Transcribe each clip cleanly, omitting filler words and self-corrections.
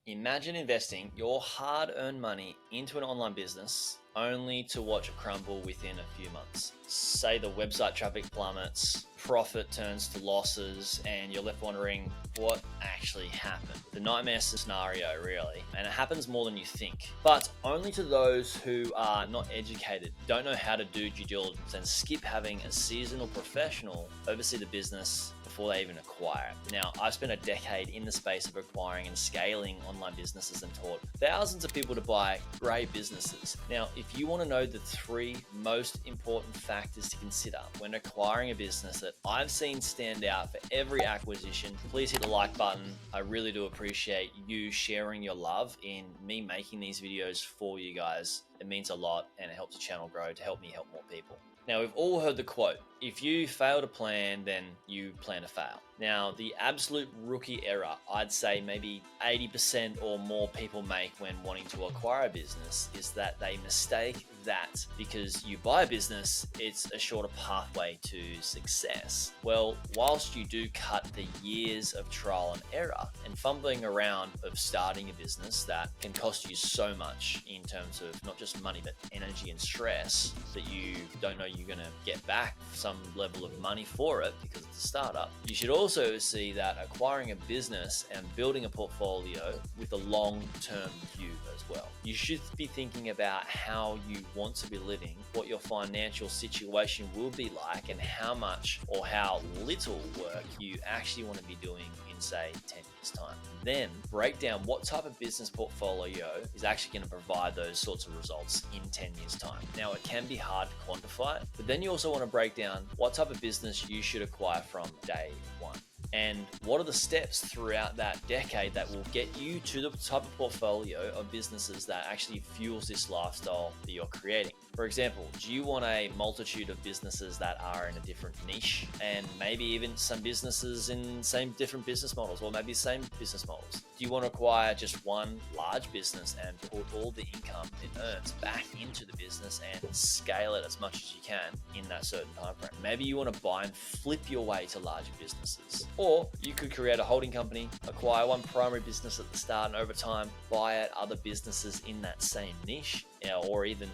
Imagine investing your hard-earned money into an online business only to watch it crumble within a few months. Say the website traffic plummets, profit turns to losses, and you're left wondering what actually happened. The nightmare scenario, really. And it happens more than you think, but only to those who are not educated, don't know how to do due diligence, and skip having a seasonal professional oversee the business before they even acquire it. Now, I've spent a decade in the space of acquiring and scaling online businesses and taught thousands of people to buy great businesses. Now, if you want to know the 3 most important factors to consider when acquiring a business that I've seen stand out for every acquisition, please hit the like button. I really do appreciate you sharing your love in me making these videos for you guys. It means a lot and it helps the channel grow to help me help more people. Now, we've all heard the quote, if you fail to plan, then you plan to fail. Now, the absolute rookie error, I'd say maybe 80% or more people make when wanting to acquire a business is that they mistake that because you buy a business, it's a shorter pathway to success. Well, whilst you do cut the years of trial and error and fumbling around of starting a business that can cost you so much in terms of not just money, but energy and stress that you don't know you're going to get back some level of money for it because it's a startup, you should also see that acquiring a business and building a portfolio with a long-term view as well. You should be thinking about how you want to be living, what your financial situation will be like, and how much or how little work you actually want to be doing in, say, 10 years' time. Then break down what type of business portfolio is actually going to provide those sorts of results in 10 years' time. Now, it can be hard to quantify, but then you also want to break down what type of business you should acquire from day one. And what are the steps throughout that decade that will get you to the type of portfolio of businesses that actually fuels this lifestyle that you're creating? For example, do you want a multitude of businesses that are in a different niche and maybe even some businesses in same different business models or maybe same business models? Do you want to acquire just one large business and put all the income it earns back into the business and scale it as much as you can in that certain time frame? Maybe you want to buy and flip your way to larger businesses. Or you could create a holding company, acquire one primary business at the start, and over time buy out other businesses in that same niche, or even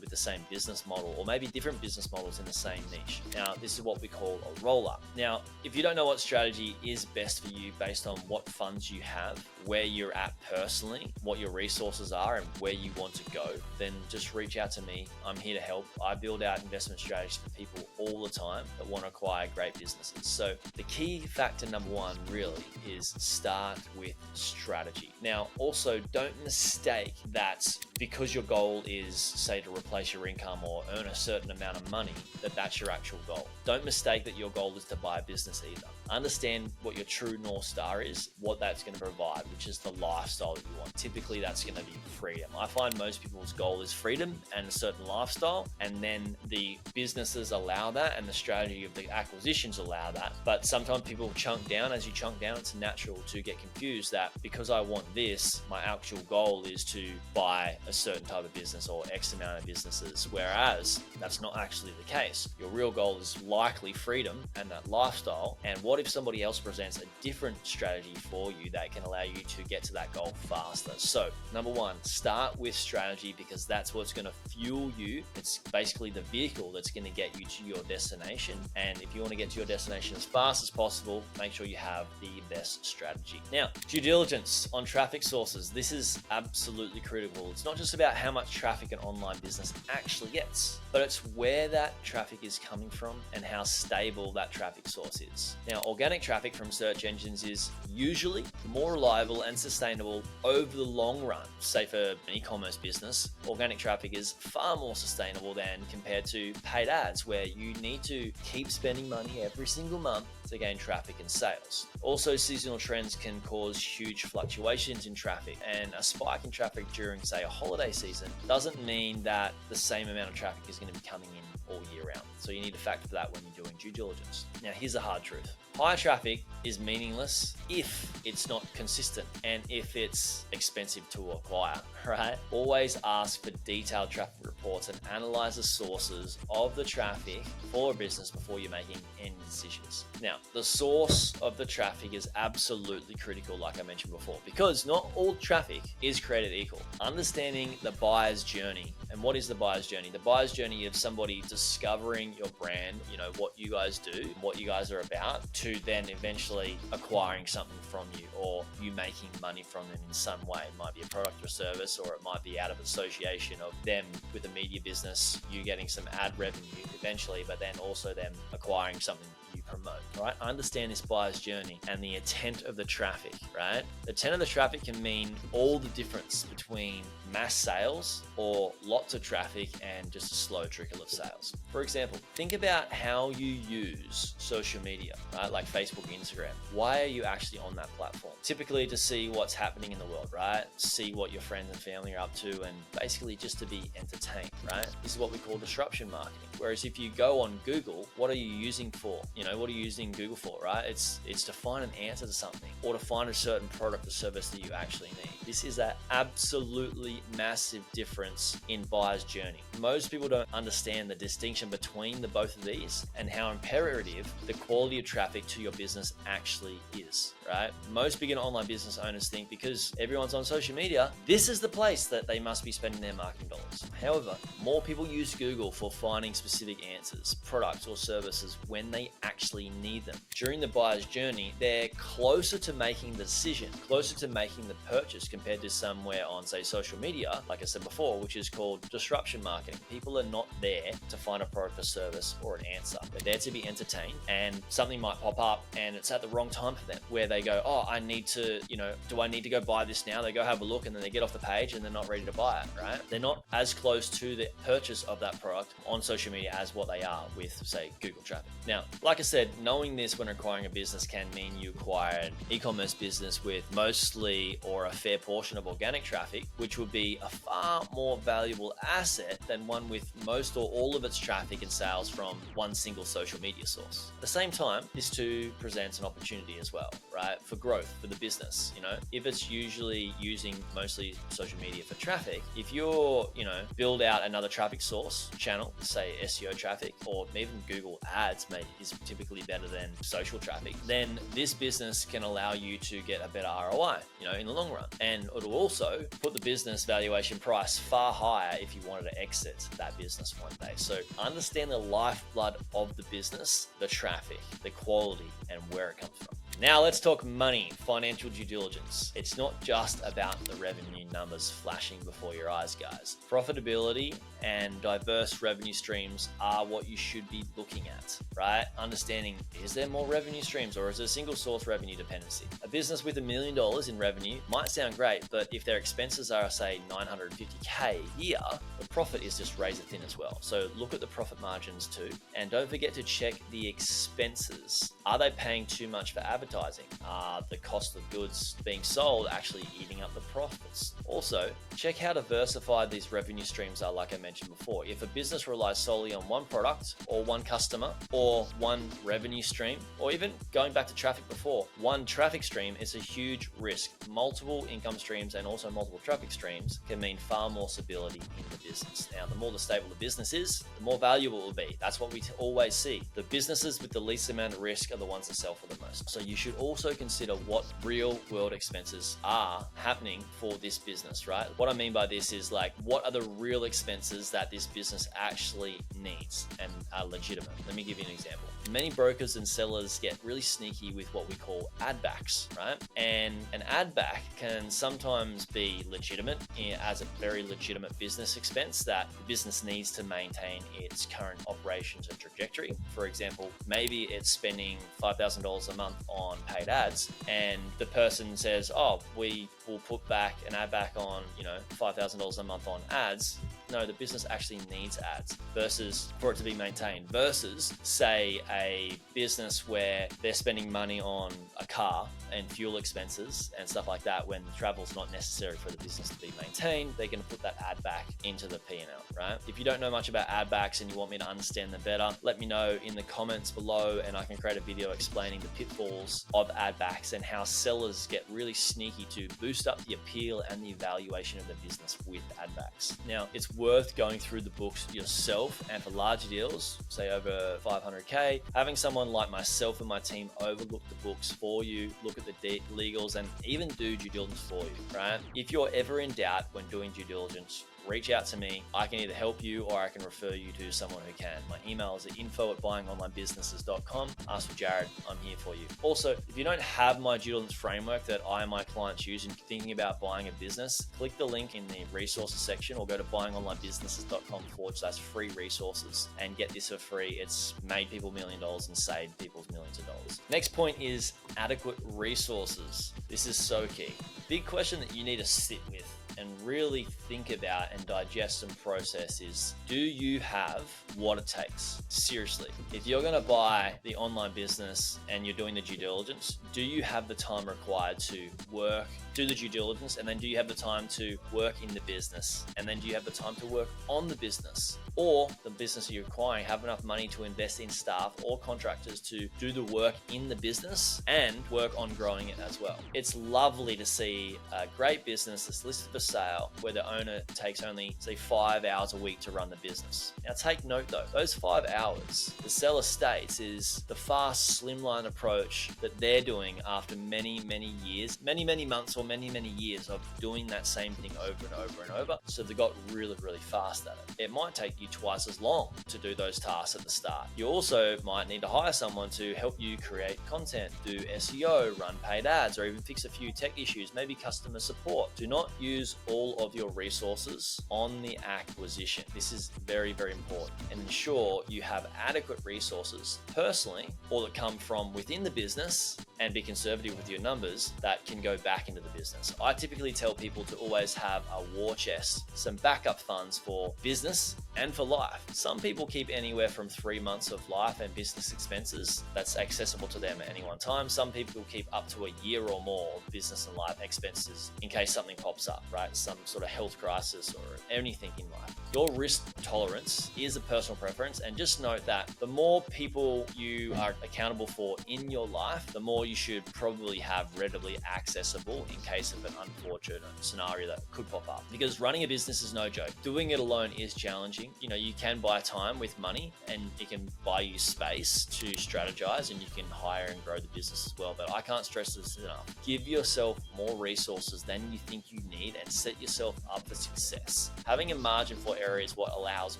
with the same business model, or maybe different business models in the same niche. Now, this is what we call a roll-up. Now, if you don't know what strategy is best for you based on what funds you have, where you're at personally, what your resources are, and where you want to go, then just reach out to me. I'm here to help. I build out investment strategies for people all the time that want to acquire great businesses. So the key factor number 1 really is start with strategy. Now, also don't mistake that because your goal is, say, to replace your income or earn a certain amount of money, that's your actual goal. Don't mistake that your goal is to buy a business either. Understand what your true North Star is, what that's going to provide, which is the lifestyle that you want. Typically, that's going to be freedom. I find most people's goal is freedom and a certain lifestyle, and then the businesses allow that and the strategy of the acquisitions allow that. But sometimes people chunk down. As you chunk down, it's natural to get confused that because I want this, my actual goal is to buy a certain type of business or X amount of businesses, whereas that's not actually the case. Your real goal is likely freedom and that lifestyle. And what if somebody else presents a different strategy for you that can allow you to get to that goal faster? So number 1, start with strategy because that's what's going to fuel you. It's basically the vehicle that's going to get you to your destination. And if you want to get to your destination as fast as possible, make sure you have the best strategy. Now, due diligence on traffic sources. This is absolutely critical. It's not just about how much traffic an online business actually gets, but it's where that traffic is coming from and how stable that traffic source is. Now, organic traffic from search engines is usually more reliable and sustainable over the long run. Say for an e-commerce business, organic traffic is far more sustainable than compared to paid ads, where you need to keep spending money every single month to gain traffic and sales. Also, seasonal trends can cause huge fluctuations in traffic, and a spike in traffic during, say, a holiday season doesn't mean that the same amount of traffic is going to be coming in all year round. So you need to factor that when you're doing due diligence. Now, here's the hard truth. High traffic is meaningless if it's not consistent and if it's expensive to acquire, right? Always ask for detailed traffic reports and analyze the sources of the traffic for a business before you're making any decisions. Now, the source of the traffic is absolutely critical, like I mentioned before, because not all traffic is created equal. Understanding the buyer's journey. And what is the buyer's journey? The buyer's journey of somebody discovering your brand, what you guys do, what you guys are about, to then eventually acquiring something from you or you making money from them in some way. It might be a product or service, or it might be out of association of them with a media business, you getting some ad revenue eventually, but then also them acquiring something you promote, right? Understand this buyer's journey and the intent of the traffic, right? The intent of the traffic can mean all the difference between mass sales or lots of traffic and just a slow trickle of sales. For example, think about how you use social media, right? Like Facebook, Instagram. Why are you actually on that platform? Typically to see what's happening in the world, right? See what your friends and family are up to, and basically just to be entertained, right? This is what we call disruption marketing. Whereas if you go on Google, what are you using for? What are you using Google for, right? It's to find an answer to something or to find a certain product or service that you actually need. This is an absolutely massive difference in buyer's journey. Most people don't understand the distinction between the both of these and how imperative the quality of traffic to your business actually is, right? Most beginner online business owners think because everyone's on social media, this is the place that they must be spending their marketing dollars. However, more people use Google for finding specific answers, products or services when they actually need them. During the buyer's journey, they're closer to making the decision, closer to making the purchase compared to somewhere on, say, social media, like I said before, which is called disruption marketing. People are not there to find a product or service or an answer. They're there to be entertained, and something might pop up and it's at the wrong time for them, where they go, oh, I need to, do I need to go buy this now? They go have a look and then they get off the page and they're not ready to buy it, right? They're not as close to the purchase of that product on social media as what they are with, say, Google traffic. Now, like I said, knowing this when acquiring a business can mean you acquire an e-commerce business with mostly or a fair portion of organic traffic, which would be a far more valuable asset than one with most or all of its traffic and sales from one single social media source. At the same time, this too presents an opportunity as well, right? For growth for the business. If it's usually using mostly social media for traffic, if you're, build out another traffic source channel, say SEO traffic, or even Google ads is typically better than social traffic, then this business can allow you to get a better ROI, in the long run. And it'll also put the business valuation price far higher if you wanted to exit that business one day. So understand the lifeblood of the business, the traffic, the quality, and where it comes from. Now let's talk money, financial due diligence. It's not just about the revenue numbers flashing before your eyes, guys. Profitability and diverse revenue streams are what you should be looking at, right? Understanding, is there more revenue streams or is it a single source revenue dependency? A business with $1 million in revenue might sound great, but if their expenses are, say, $950K a year, the profit is just razor thin as well. So look at the profit margins too. And don't forget to check the expenses. Are they paying too much for advertising? Are the cost of goods being sold actually eating up the profits? Also, check how diversified these revenue streams are, like I mentioned before. If a business relies solely on one product or one customer or one revenue stream, or even going back to traffic before, one traffic stream is a huge risk. Multiple income streams and also multiple traffic streams can mean far more stability in the business. Now, the more stable the business is, the more valuable it will be. That's what we always see. The businesses with the least amount of risk are the ones that sell for the most. So you should also consider what real world expenses are happening for this business, right? What I mean by this is like, what are the real expenses that this business actually needs and are legitimate? Let me give you an example. Many brokers and sellers get really sneaky with what we call ad backs, right? And an ad back can sometimes be legitimate as a very legitimate business expense that the business needs to maintain its current operations and trajectory. For example, maybe it's spending $5,000 a month on paid ads, and the person says, oh, we will put back an ad back on, $5,000 a month on ads No, the business actually needs ads versus for it to be maintained versus say a business where they're spending money on a car and fuel expenses and stuff like that when travel's not necessary for the business to be maintained. They're going to put that ad back into the P&L, right? If you don't know much about ad backs and you want me to understand them better, let me know in the comments below and I can create a video explaining the pitfalls of ad backs and how sellers get really sneaky to boost up the appeal and the evaluation of the business with ad backs. Now, it's worth going through the books yourself, and for larger deals, say over 500K, having someone like myself and my team overlook the books for you, look at the legals, and even do due diligence for you, right? If you're ever in doubt when doing due diligence, reach out to me. I can either help you or I can refer you to someone who can. My email is at info@buyingonlinebusinesses.com. Ask for Jared. I'm here for you. Also, if you don't have my due diligence framework that I and my clients use in thinking about buying a business, click the link in the resources section or go to buyingonlinebusinesses.com/free resources and get this for free. It's made people $1 million and saved people's millions of dollars. Next point is adequate resources. This is so key. Big question that you need to sit with and really think about and digest and process is, do you have what it takes? Seriously, if you're going to buy the online business and you're doing the due diligence, do you have the time required to work, do the due diligence, and then do you have the time to work in the business? And then do you have the time to work on the business? Or the business you're acquiring have enough money to invest in staff or contractors to do the work in the business and work on growing it as well. It's lovely to see a great business that's listed for sale where the owner takes only, say, 5 hours a week to run the business. Now take note though, those 5 hours, the seller states, is the fast slimline approach that they're doing after many years, many months or many years of doing that same thing over and over and over. So they got really fast at it. It might take you twice as long to do those tasks at the start. You also might need to hire someone to help you create content, do SEO, run paid ads, or even fix a few tech issues, maybe customer support. Do not use all of your resources on the acquisition. This is very important, and ensure you have adequate resources personally or that come from within the business, and be conservative with your numbers, that can go back into the business. I typically tell people to always have a war chest, some backup funds for business and for life. Some people keep anywhere from 3 months of life and business expenses that's accessible to them at any one time. Some people keep up to a year or more of business and life expenses in case something pops up, right? Some sort of health crisis or anything in life. Your risk tolerance is a personal preference, and just note that the more people you are accountable for in your life, the more you should probably have readily accessible in case of an unfortunate scenario that could pop up. Because running a business is no joke. Doing it alone is challenging. You know, you can buy time with money and it can buy you space to strategize, and you can hire and grow the business as well. But I can't stress this enough. Give yourself more resources than you think you need and set yourself up for success. Having a margin for error is what allows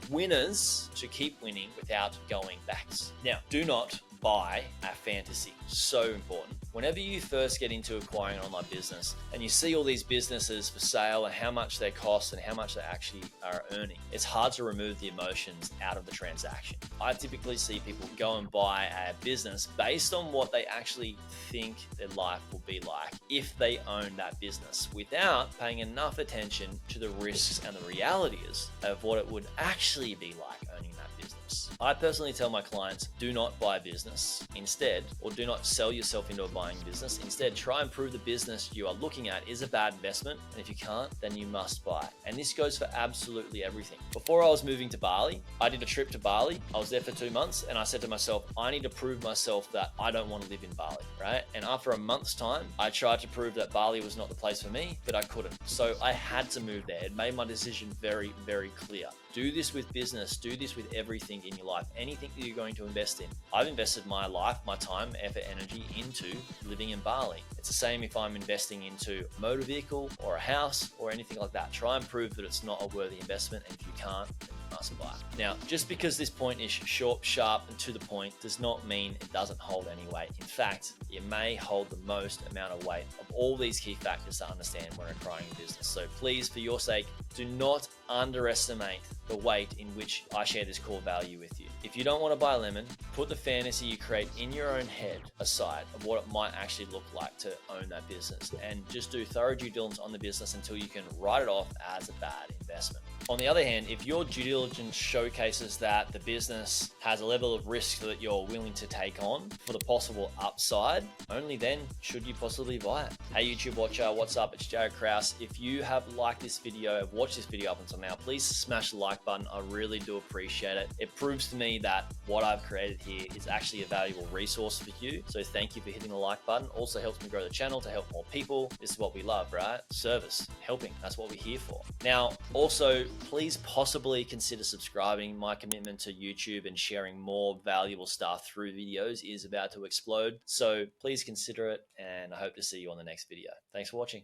winners to keep winning without going backs. Now, do not buy a fantasy. So important. Whenever you first get into acquiring an online business and you see all these businesses for sale and how much they cost and how much they actually are earning, it's hard to remove the emotions out of the transaction. I typically see people go and buy a business based on what they actually think their life will be like if they own that business, without paying enough attention to the risks and the realities of what it would actually be like owning that business. I personally tell my clients, do not buy a business instead, or do not sell yourself into a buying business. Instead, try and prove the business you are looking at is a bad investment, and if you can't, then you must buy. And this goes for absolutely everything. Before I was moving to Bali, I did a trip to Bali. I was there for 2 months, and I said to myself, I need to prove myself that I don't want to live in Bali, right? And after a month's time, I tried to prove that Bali was not the place for me, but I couldn't. So I had to move there. It made my decision very clear. Do this with business. Do this with everything in your life. Anything that you're going to invest in. I've invested my life, my time, effort, energy into living in Bali. It's the same if I'm investing into a motor vehicle or a house or anything like that. Try and prove that it's not a worthy investment, and if you can't, then you must buy. Now, just because this point is short, sharp, and to the point does not mean it doesn't hold any weight. In fact, it may hold the most amount of weight of all these key factors to understand when acquiring a business. So please, for your sake, do not underestimate the weight in which I share this core value with you. If you don't want to buy a lemon, put the fantasy you create in your own head aside of what it might actually look like to own that business, and just do thorough due diligence on the business until you can write it off as a bad investment. On the other hand, if your due diligence showcases that the business has a level of risk that you're willing to take on for the possible upside, only then should you possibly buy it. Hey YouTube watcher, what's up? It's Jared Krause. If you have liked this video, watched this video up until now, please smash the like button. I really do appreciate it. It proves to me that what I've created here is actually a valuable resource for you. So thank you for hitting the like button. Also helps me grow the channel to help more people. This is what we love, right? Service, helping. That's what we're here for. Now, also, please possibly consider subscribing. My commitment to YouTube and sharing more valuable stuff through videos is about to explode. So please consider it, and I hope to see you on the next video. Thanks for watching.